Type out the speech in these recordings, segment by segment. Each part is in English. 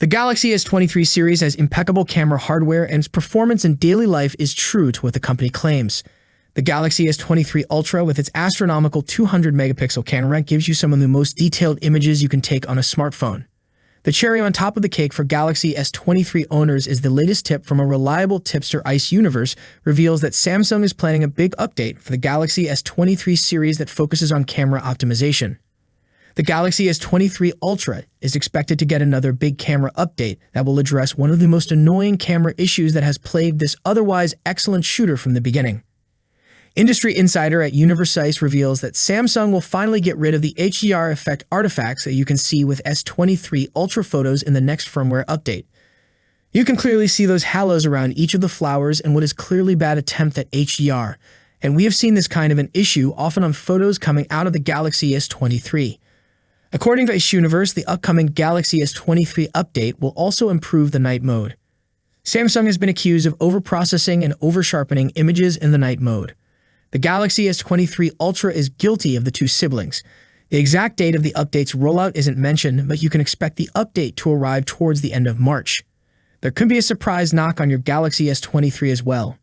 The Galaxy S23 series has impeccable camera hardware, and its performance in daily life is true to what the company claims. The Galaxy S23 Ultra, with its astronomical 200-megapixel camera, gives you some of the most detailed images you can take on a smartphone. The cherry on top of the cake for Galaxy S23 owners is the latest tip from a reliable tipster. Ice Universe reveals that Samsung is planning a big update for the Galaxy S23 series that focuses on camera optimization. The Galaxy S23 Ultra is expected to get another big camera update that will address one of the most annoying camera issues that has plagued this otherwise excellent shooter from the beginning. Industry insider at Universe reveals that Samsung will finally get rid of the HDR effect artifacts that you can see with S23 Ultra photos in the next firmware update. You can clearly see those halos around each of the flowers in what is clearly bad attempt at HDR, and we have seen this kind of an issue often on photos coming out of the Galaxy S23. According to S Universe, the upcoming Galaxy S23 update will also improve the night mode. Samsung has been accused of overprocessing and oversharpening images in the night mode. The Galaxy S23 Ultra is guilty of the two siblings. The exact date of the update's rollout isn't mentioned, but you can expect the update to arrive towards the end of March. There could be a surprise knock on your Galaxy S23 as well.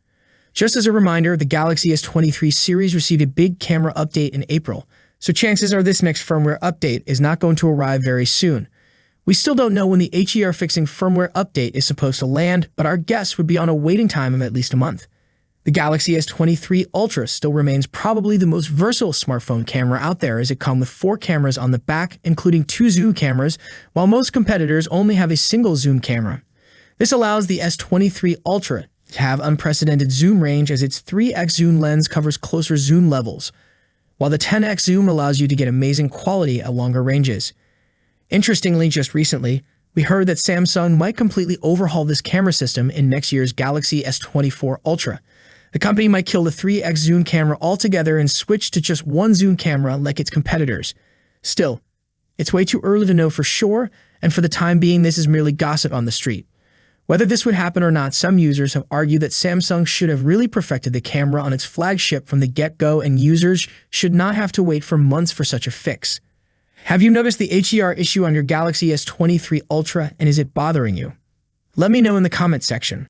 Just as a reminder, the Galaxy S23 series received a big camera update in April, so chances are this next firmware update is not going to arrive very soon. We still don't know when the HDR fixing firmware update is supposed to land, but our guess would be on a waiting time of at least a month. The Galaxy S23 Ultra still remains probably the most versatile smartphone camera out there, as it comes with 4 cameras on the back, including 2 zoom cameras, while most competitors only have a single zoom camera. This allows the S23 Ultra to have unprecedented zoom range, as its 3x zoom lens covers closer zoom levels, while the 10x zoom allows you to get amazing quality at longer ranges. Interestingly, just recently, we heard that Samsung might completely overhaul this camera system in next year's Galaxy S24 Ultra. The company might kill the 3x zoom camera altogether and switch to just one zoom camera like its competitors. Still, it's way too early to know for sure, and for the time being this is merely gossip on the street. Whether this would happen or not, some users have argued that Samsung should have really perfected the camera on its flagship from the get-go, and users should not have to wait for months for such a fix. Have you noticed the HDR issue on your Galaxy S23 Ultra, and is it bothering you? Let me know in the comment section.